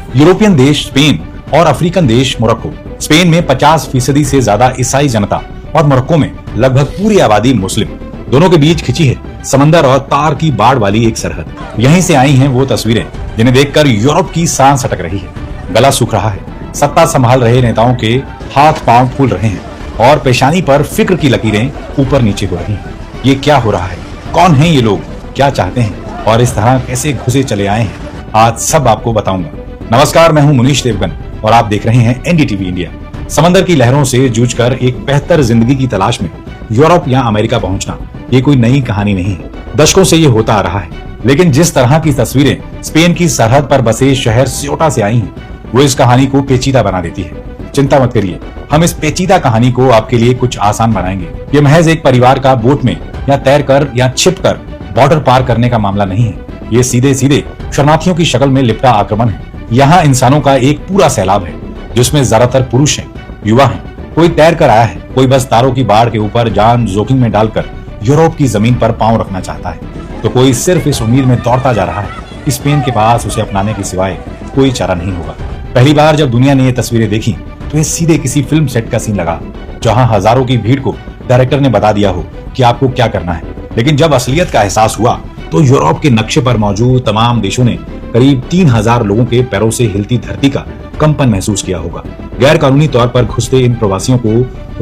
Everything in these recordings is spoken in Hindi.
यूरोपियन देश स्पेन और अफ्रीकन देश मोरक्को। स्पेन में 50% से ज्यादा ईसाई जनता और मोरक्को में लगभग पूरी आबादी मुस्लिम। दोनों के बीच खिंची है समंदर और तार की बाढ़ वाली एक सरहद। यहीं से आई हैं वो तस्वीरें जिन्हें देखकर यूरोप की सांस अटक रही है, गला सूख रहा है। सत्ता संभाल रहे नेताओं के हाथ पांव फूल रहे हैं और पेशानी पर फिक्र की लकीरें ऊपर नीचे हो रही हैं। ये क्या हो रहा है? कौन है ये लोग? क्या चाहते हैं और इस तरह कैसे घुसे चले आए हैं? आज सब आपको बताऊंगा। नमस्कार, मैं हूं मुनीश देवगन और आप देख रहे हैं एनडीटीवी इंडिया। समंदर की लहरों से जूझकर एक बेहतर जिंदगी की तलाश में यूरोप या अमेरिका पहुंचना ये कोई नई कहानी नहीं है। दशकों से ये होता आ रहा है, लेकिन जिस तरह की तस्वीरें स्पेन की सरहद पर बसे शहर स्योटा से आई हैं, वो इस कहानी को पेचीदा बना देती है। चिंता मत करिए, हम इस पेचीदा कहानी को आपके लिए कुछ आसान बनाएंगे। ये महज एक परिवार का बोट में या तैरकर या छिपकर बॉर्डर पार करने का मामला नहीं है। ये सीधे सीधे शरणार्थियों की शक्ल में लिपटा आक्रमण है। यहाँ इंसानों का एक पूरा सैलाब है, जिसमें ज्यादातर पुरुष हैं, युवा हैं। कोई तैर कर आया है, कोई बस तारों की बाढ़ के ऊपर जान जोखिम में डालकर यूरोप की जमीन पर पांव रखना चाहता है, तो कोई सिर्फ इस उम्मीद में दौड़ता जा रहा है कि स्पेन के पास उसे अपनाने के सिवाय कोई चारा नहीं होगा। पहली बार जब दुनिया ने ये तस्वीरें देखी तो ये सीधे किसी फिल्म सेट का सीन लगा, जहां हजारों की भीड़ को डायरेक्टर ने बता दिया हो कि आपको क्या करना है। लेकिन जब असलियत का एहसास हुआ तो यूरोप के नक्शे पर मौजूद तमाम देशों ने करीब 3000 लोगों के पैरों से हिलती धरती का कंपन महसूस किया होगा। गैर कानूनी तौर पर घुसते इन प्रवासियों को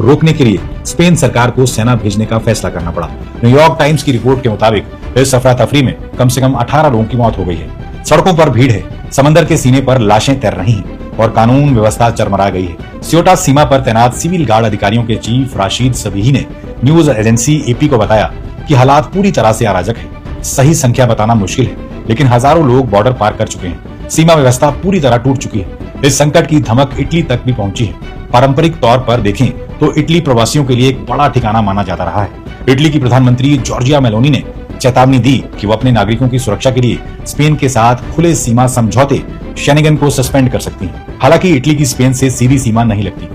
रोकने के लिए स्पेन सरकार को सेना भेजने का फैसला करना पड़ा। न्यूयॉर्क टाइम्स की रिपोर्ट के मुताबिक इस अफरा तफरी में कम से कम 18 लोगों की मौत हो गई है। सड़कों पर भीड़ है, समंदर के सीने पर लाशें तैर रही हैं और कानून व्यवस्था चरमरा गई है। स्योटा सीमा पर तैनात सिविल गार्ड अधिकारियों के चीफ राशिद सबीही ने न्यूज एजेंसी एपी को बताया कि हालात पूरी तरह से अराजक है। सही संख्या बताना मुश्किल है, लेकिन हजारों लोग बॉर्डर पार कर चुके हैं। सीमा व्यवस्था पूरी तरह टूट चुकी है। इस संकट की धमक इटली तक भी पहुंची है। पारंपरिक तौर पर देखें तो इटली प्रवासियों के लिए एक बड़ा ठिकाना माना जाता रहा है। इटली की प्रधानमंत्री जॉर्जिया मेलोनी ने चेतावनी दी कि वो अपने नागरिकों की सुरक्षा के लिए स्पेन के साथ खुले सीमा समझौते शेनिगन को सस्पेंड कर सकती है। हालांकि इटली की स्पेन से सीधी सीमा नहीं लगती।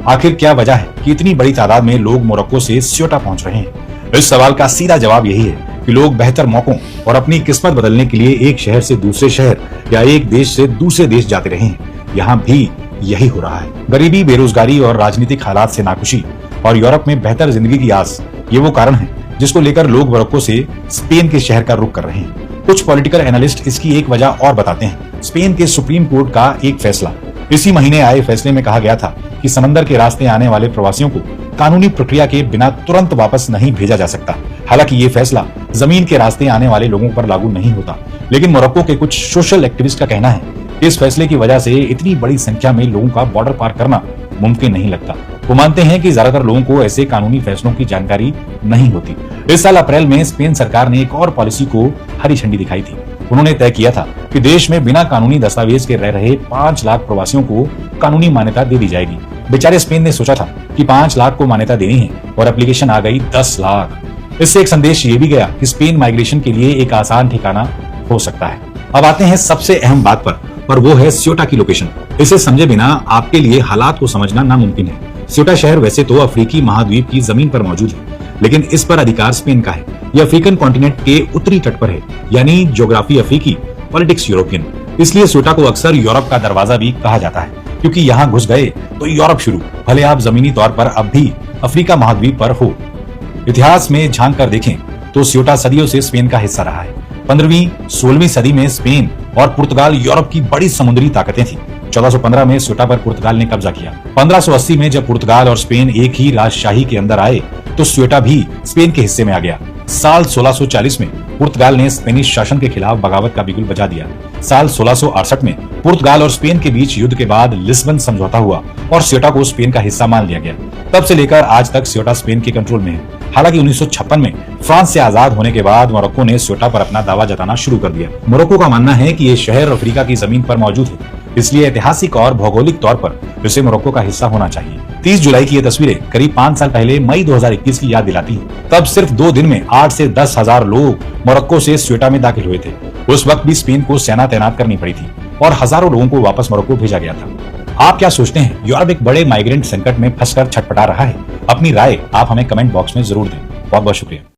आखिर क्या वजह है कि इतनी बड़ी तादाद में लोग मोरक्को से स्योटा पहुंच रहे हैं? इस सवाल का सीधा जवाब यही है कि लोग बेहतर मौकों और अपनी किस्मत बदलने के लिए एक शहर से दूसरे शहर या एक देश से दूसरे देश जाते रहे हैं। यहाँ भी यही हो रहा है। गरीबी, बेरोजगारी और राजनीतिक हालात से नाखुशी और यूरोप में बेहतर जिंदगी की आस, ये वो कारण है जिसको लेकर लोग मोरक्को से स्पेन के शहर का रुख कर रहे हैं। कुछ पॉलिटिकल एनालिस्ट इसकी एक वजह और बताते हैं। स्पेन के सुप्रीम कोर्ट का एक फैसला। इसी महीने आए फैसले में कहा गया था कि समंदर के रास्ते आने वाले प्रवासियों को कानूनी प्रक्रिया के बिना तुरंत वापस नहीं भेजा जा सकता। हालांकि ये फैसला जमीन के रास्ते आने वाले लोगों पर लागू नहीं होता, लेकिन मोरक्को के कुछ सोशल एक्टिविस्ट का कहना है इस फैसले की वजह से इतनी बड़ी संख्या में लोगों का बॉर्डर पार करना मुमकिन नहीं लगता। वो मानते हैं कि ज्यादातर लोगों को ऐसे कानूनी फैसलों की जानकारी नहीं होती। इस साल अप्रैल में स्पेन सरकार ने एक और पॉलिसी को हरी झंडी दिखाई थी। उन्होंने तय किया था कि देश में बिना कानूनी दस्तावेज के रह रहे 5 लाख प्रवासियों को कानूनी मान्यता दे दी जाएगी। बेचारे स्पेन ने सोचा था कि 5 लाख को मान्यता देनी है और एप्लीकेशन आ गई 10 लाख। इससे एक संदेश ये भी गया कि स्पेन माइग्रेशन के लिए एक आसान ठिकाना हो सकता है। अब आते हैं सबसे अहम बात पर, और वो है स्योटा की लोकेशन। इसे समझे बिना आपके लिए हालात को समझना नामुमकिन है। स्योटा शहर वैसे तो अफ्रीकी महाद्वीप की जमीन पर मौजूद है, लेकिन इस पर अधिकार स्पेन का है। यह अफ्रीकन कॉन्टिनेंट के उत्तरी तट पर है, यानी ज्योग्राफी अफ्रीकी, पॉलिटिक्स यूरोपियन। इसलिए स्योटा को अक्सर यूरोप का दरवाजा भी कहा जाता है, क्योंकि यहाँ घुस गए तो यूरोप शुरू, भले आप जमीनी तौर पर अब भी अफ्रीका महाद्वीप पर हो। इतिहास में झांक कर देखें तो स्योटा सदियों से स्पेन का हिस्सा रहा है। 15वीं 16वीं सदी में स्पेन और पुर्तगाल यूरोप की बड़ी समुद्री ताकतें थी। 1415 में स्योटा पर पुर्तगाल ने कब्जा किया। 1580 में जब पुर्तगाल और स्पेन एक ही राजशाही के अंदर आए तो स्योटा भी स्पेन के हिस्से में आ गया। साल 1640 में पुर्तगाल ने स्पेनिश शासन के खिलाफ बगावत का बिगुल बजा दिया। साल 1668 में पुर्तगाल और स्पेन के बीच युद्ध के बाद लिस्बन समझौता हुआ और स्योटा को स्पेन का हिस्सा मान लिया गया। तब से लेकर आज तक स्योटा स्पेन के कंट्रोल में है। हालांकि 1956 में फ्रांस से आजाद होने के बाद मोरक्को ने स्योटा पर अपना दावा जताना शुरू कर दिया। मोरक्को का मानना है कि ये शहर अफ्रीका की जमीन पर मौजूद है, इसलिए ऐतिहासिक और भौगोलिक तौर पर इसे मोरक्को का हिस्सा होना चाहिए। 30 जुलाई की ये तस्वीरें करीब 5 साल पहले मई 2021 की याद दिलाती हैं। तब सिर्फ 2 दिन में 8 से 10 हजार लोग मोरक्को से स्योटा में दाखिल हुए थे। उस वक्त भी स्पेन को सेना तैनात करनी पड़ी थी और हजारों लोगों को वापस मोरक्को भेजा गया था। आप क्या सोचते हैं? यूरोप एक बड़े माइग्रेंट संकट में फंसकर छटपटा रहा है? अपनी राय आप हमें कमेंट बॉक्स में जरूर दें। बहुत बहुत शुक्रिया।